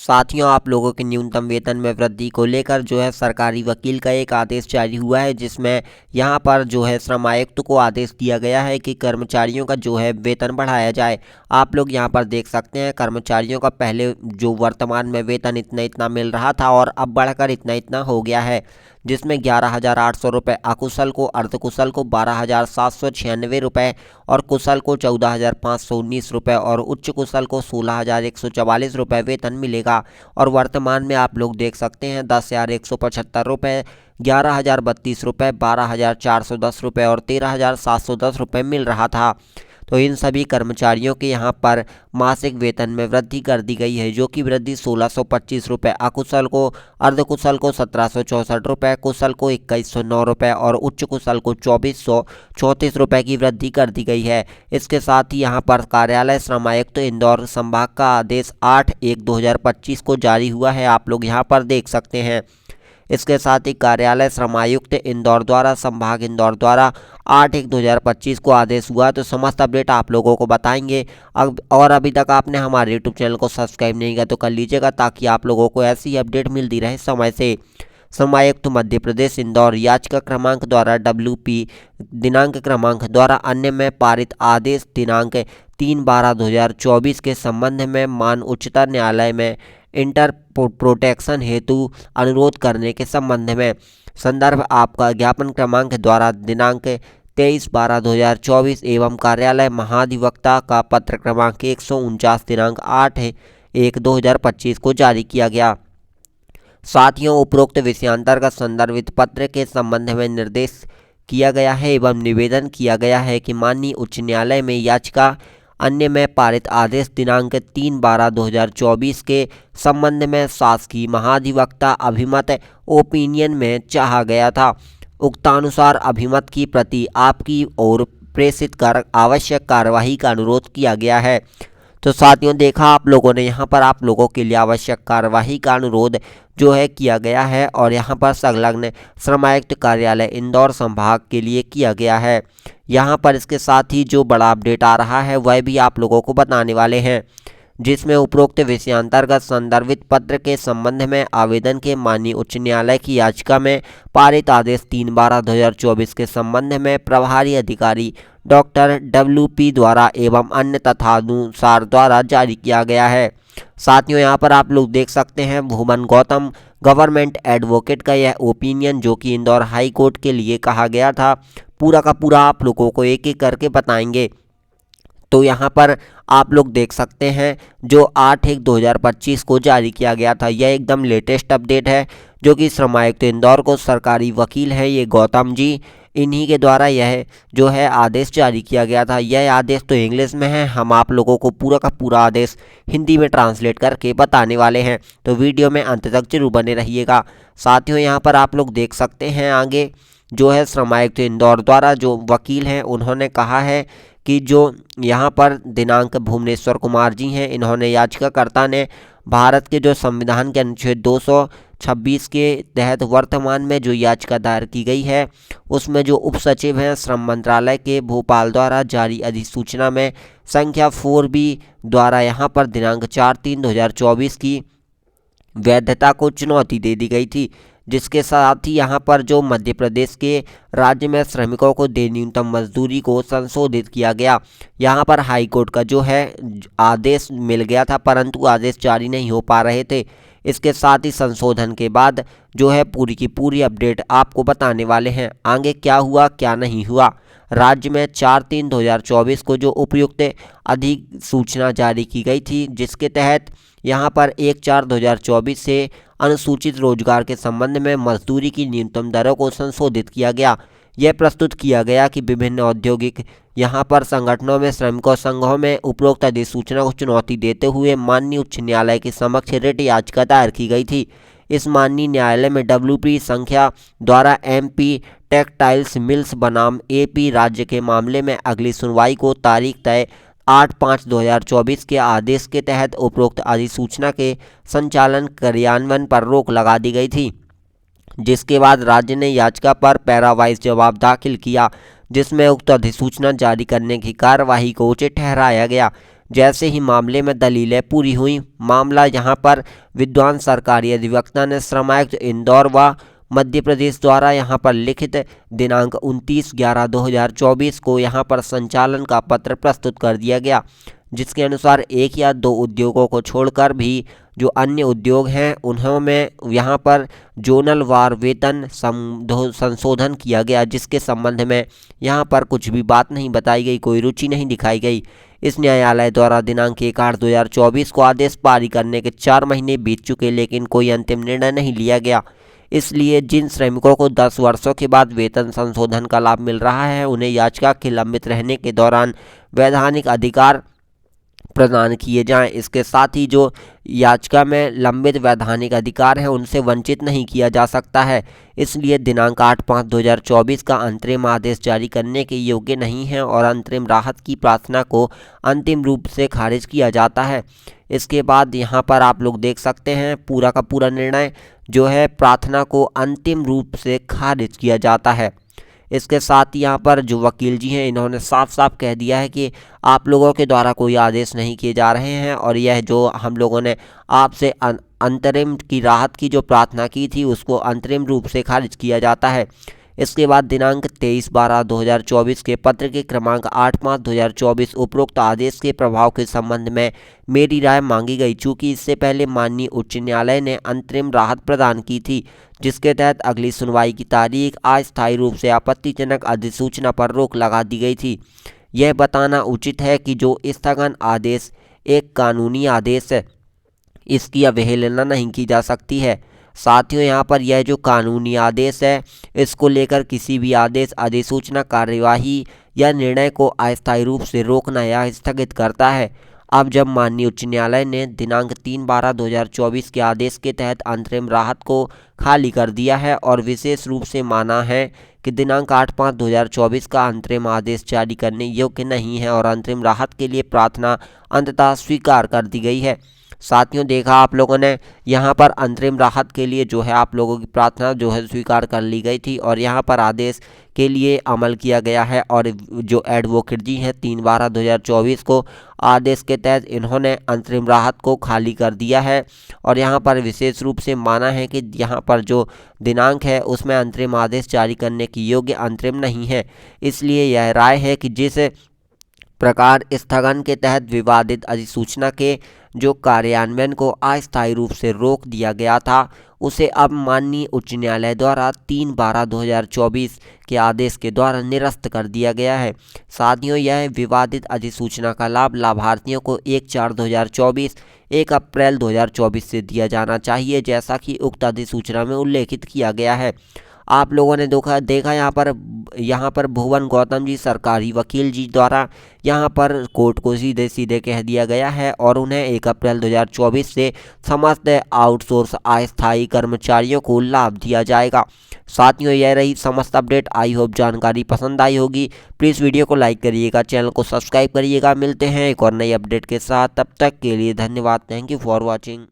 साथियों, आप लोगों के न्यूनतम वेतन में वृद्धि को लेकर जो है सरकारी वकील का एक आदेश जारी हुआ है, जिसमें यहाँ पर जो है श्रम आयुक्त को आदेश दिया गया है कि कर्मचारियों का जो है वेतन बढ़ाया जाए। आप लोग यहाँ पर देख सकते हैं, कर्मचारियों का पहले जो वर्तमान में वेतन इतना इतना मिल रहा था और अब बढ़कर इतना इतना हो गया है, जिसमें 11,800 रुपये अकुशल को, अर्धकुशल को 12,796 रुपये और कुशल को 14,519 रुपये और उच्च कुशल को 16,144 रुपये वेतन मिलेगा। और वर्तमान में आप लोग देख सकते हैं 10,175 रुपये, 11,032 रुपये, 12,410 रुपये और 13,710 रुपये मिल रहा था। तो इन सभी कर्मचारियों के यहाँ पर मासिक वेतन में वृद्धि कर दी गई है, जो कि वृद्धि 1,625 रुपये अकुशल को, अर्धकुशल को 1,764 रुपये, कुशल को 2,109 रुपये और उच्च कुशल को 2,434 रुपये की वृद्धि कर दी गई है। इसके साथ ही यहाँ पर कार्यालय श्रम आयुक्त इंदौर संभाग का आदेश 8/1/2025 को जारी हुआ है, आप लोग यहाँ पर देख सकते हैं। इसके साथ ही कार्यालय श्रम आयुक्त इंदौर द्वारा, संभाग इंदौर द्वारा 8/1/2025 को आदेश हुआ। तो समस्त अपडेट आप लोगों को बताएंगे। अब और अभी तक आपने हमारे यूट्यूब चैनल को सब्सक्राइब नहीं किया तो कर लीजिएगा, ताकि आप लोगों को ऐसी अपडेट मिलती रहे समय से। श्रम आयुक्त मध्य प्रदेश इंदौर याचिका क्रमांक द्वारा WP दिनांक क्रमांक द्वारा अन्य में पारित आदेश दिनांक 3/12/2024 के संबंध में मान उच्चतम न्यायालय में इंटर प्रोटेक्शन हेतु अनुरोध करने के संबंध में। संदर्भ आपका ज्ञापन क्रमांक द्वारा दिनांक 23/12/2024 एवं कार्यालय महाधिवक्ता का पत्र क्रमांक 149 दिनांक 8/1/2025 को जारी किया गया। साथियों, उपरोक्त विषयांतर का संदर्भित पत्र के संबंध में निर्देश किया गया है एवं निवेदन किया गया है कि माननीय उच्च न्यायालय में याचिका अन्य में पारित आदेश दिनांक 3/12/2024 के संबंध में शासकीय महाधिवक्ता अभिमत ओपिनियन में चाहा गया था। उक्तानुसार अभिमत की प्रति आपकी ओर प्रेषित कर आवश्यक कार्यवाही का अनुरोध किया गया है। तो साथियों, देखा आप लोगों ने, यहाँ पर आप लोगों के लिए आवश्यक कार्यवाही का अनुरोध जो है किया गया है और यहाँ पर संलग्न श्रम आयुक्त कार्यालय इंदौर संभाग के लिए किया गया है। यहाँ पर इसके साथ ही जो बड़ा अपडेट आ रहा है वह भी आप लोगों को बताने वाले हैं, जिसमें उपरोक्त विषयांतर्गत संदर्भित पत्र के संबंध में आवेदन के माननीय उच्च न्यायालय की याचिका में पारित आदेश 3/12/2024 के संबंध में प्रभारी अधिकारी डॉक्टर WP द्वारा एवं अन्य तथानुसार द्वारा जारी किया गया है। साथियों, यहाँ पर आप लोग देख सकते हैं भूमन गौतम गवर्नमेंट एडवोकेट का यह ओपिनियन, जो कि इंदौर हाई कोर्ट के लिए कहा गया था, पूरा का पूरा आप लोगों को एक एक करके बताएंगे। तो यहाँ पर आप लोग देख सकते हैं जो 8/1/2025 को जारी किया गया था, यह एकदम लेटेस्ट अपडेट है, जो कि श्रम आयुक्त इंदौर को सरकारी वकील है ये गौतम जी, इन्हीं के द्वारा यह जो है आदेश जारी किया गया था। यह आदेश तो इंग्लिश में है, हम आप लोगों को पूरा का पूरा आदेश हिंदी में ट्रांसलेट करके बताने वाले हैं, तो वीडियो में अंत तक जरूर बने रहिएगा। साथियों, यहाँ पर आप लोग देख सकते हैं आगे जो है श्रम आयुक्त इंदौर द्वारा जो वकील हैं उन्होंने कहा है कि जो यहाँ पर दिनांक भुवनेश्वर कुमार जी हैं, इन्होंने याचिकाकर्ता ने भारत के जो संविधान के अनुच्छेद 226 के तहत वर्तमान में जो याचिका दायर की गई है, उसमें जो उप सचिव हैं श्रम मंत्रालय के भोपाल द्वारा जारी अधिसूचना में संख्या 4B द्वारा यहाँ पर दिनांक 4/3/2024 की वैधता को चुनौती दे दी गई थी, जिसके साथ ही यहाँ पर जो मध्य प्रदेश के राज्य में श्रमिकों को दे न्यूनतम मजदूरी को संशोधित किया गया। यहाँ पर हाई कोर्ट का जो है आदेश मिल गया था, परंतु आदेश जारी नहीं हो पा रहे थे। इसके साथ ही संशोधन के बाद जो है पूरी की पूरी अपडेट आपको बताने वाले हैं, आगे क्या हुआ क्या नहीं हुआ। राज्य में 4/3/2024 को जो उपयुक्त अधिसूचना जारी की गई थी, जिसके तहत यहाँ पर 1/4/2024 से अनुसूचित रोजगार के संबंध में मजदूरी की न्यूनतम दरों को संशोधित किया गया। यह प्रस्तुत किया गया कि विभिन्न औद्योगिक यहाँ पर संगठनों में श्रमिकों संघों में उपरोक्त अधिसूचना को चुनौती देते हुए माननीय उच्च न्यायालय के समक्ष रिट याचिका दायर की गई थी। इस माननीय न्यायालय में WP संख्या द्वारा MP टेक्सटाइल्स मिल्स बनाम AP राज्य के मामले में अगली सुनवाई को तारीख तय 8/5/2024 के आदेश के तहत उपरोक्त अधिसूचना के संचालन क्रियान्वयन पर रोक लगा दी गई थी, जिसके बाद राज्य ने याचिका पर पैरावाइज जवाब दाखिल किया, जिसमें उक्त अधिसूचना जारी करने की कार्यवाही को उचित ठहराया गया। जैसे ही मामले में दलीलें पूरी हुई, मामला यहाँ पर विद्वान सरकारी अधिवक्ता ने श्रम आयुक्त इंदौर व मध्य प्रदेश द्वारा यहाँ पर लिखित दिनांक 29/11/2024 को यहाँ पर संचालन का पत्र प्रस्तुत कर दिया गया, जिसके अनुसार एक या दो उद्योगों को छोड़कर भी जो अन्य उद्योग हैं उन्होंने यहाँ पर जोनल वार वेतन संशोधन किया गया, जिसके संबंध में यहाँ पर कुछ भी बात नहीं बताई गई, कोई रुचि नहीं दिखाई गई। इस न्यायालय द्वारा दिनांक 1/8/2024 को आदेश पारित करने के 4 महीने बीत चुके, लेकिन कोई अंतिम निर्णय नहीं लिया गया। इसलिए जिन श्रमिकों को 10 वर्षों के बाद वेतन संशोधन का लाभ मिल रहा है, उन्हें याचिका के लंबित रहने के दौरान वैधानिक अधिकार प्रदान किए जाएं। इसके साथ ही जो याचिका में लंबित वैधानिक अधिकार हैं उनसे वंचित नहीं किया जा सकता है। इसलिए दिनांक 8/5/2024 का अंतरिम आदेश जारी करने के योग्य नहीं है और अंतरिम राहत की प्रार्थना को अंतिम रूप से खारिज किया जाता है। इसके बाद यहाँ पर आप लोग देख सकते हैं पूरा का पूरा निर्णय जो है प्रार्थना को अंतिम रूप से खारिज किया जाता है। इसके साथ ही यहाँ पर जो वकील जी हैं इन्होंने साफ साफ कह दिया है कि आप लोगों के द्वारा कोई आदेश नहीं किए जा रहे हैं और यह जो हम लोगों ने आपसे अंतरिम की राहत की जो प्रार्थना की थी उसको अंतरिम रूप से खारिज किया जाता है। इसके बाद दिनांक 23/12/2024 के पत्र के क्रमांक 8/5/2024 उपरोक्त आदेश के प्रभाव के संबंध में मेरी राय मांगी गई। चूँकि इससे पहले माननीय उच्च न्यायालय ने अंतरिम राहत प्रदान की थी, जिसके तहत अगली सुनवाई की तारीख अस्थायी रूप से आपत्तिजनक अधिसूचना पर रोक लगा दी गई थी। यह बताना उचित है कि जो स्थगन आदेश एक कानूनी आदेश है, इसकी अवहेलना नहीं की जा सकती है। साथियों, यहाँ पर यह जो कानूनी आदेश है इसको लेकर किसी भी आदेश, अधिसूचना, कार्यवाही या निर्णय को अस्थायी रूप से रोकना या स्थगित करता है। अब जब माननीय उच्च न्यायालय ने दिनांक 3/12/2024 के आदेश के तहत अंतरिम राहत को खाली कर दिया है और विशेष रूप से माना है कि दिनांक 8/5/2024 का अंतरिम आदेश जारी करने योग्य नहीं है और अंतरिम राहत के लिए प्रार्थना अंततः स्वीकार कर दी गई है। साथियों, देखा आप लोगों ने यहाँ पर अंतरिम राहत के लिए जो है आप लोगों की प्रार्थना जो है स्वीकार कर ली गई थी और यहाँ पर आदेश के लिए अमल किया गया है। और जो एडवोकेट जी हैं 3/12/2024 को आदेश के तहत इन्होंने अंतरिम राहत को खाली कर दिया है और यहाँ पर विशेष रूप से माना है कि यहाँ पर जो दिनांक है उसमें अंतरिम आदेश जारी करने की योग्य अंतरिम नहीं है। इसलिए यह राय है कि जिस प्रकार स्थगन के तहत विवादित अधिसूचना के जो कार्यान्वयन को अस्थायी रूप से रोक दिया गया था, उसे अब माननीय उच्च न्यायालय द्वारा 3/12/2024 के आदेश के द्वारा निरस्त कर दिया गया है। साथियों, यह विवादित अधिसूचना का लाभ लाभार्थियों को 1/4/2024, 1 अप्रैल 2024 से दिया जाना चाहिए, जैसा कि उक्त अधिसूचना में उल्लेखित किया गया है। आप लोगों ने देखा यहाँ पर भुवन गौतम जी सरकारी वकील जी द्वारा यहाँ पर कोर्ट को सीधे सीधे कह दिया गया है और उन्हें 1 अप्रैल 2024 से समस्त आउटसोर्स अस्थायी कर्मचारियों को लाभ दिया जाएगा। साथियों, यह रही समस्त अपडेट। आई होप जानकारी पसंद आई होगी। प्लीज़ वीडियो को लाइक करिएगा, चैनल को सब्सक्राइब करिएगा। मिलते हैं एक और नई अपडेट के साथ, तब तक के लिए धन्यवाद। Thank you for watching.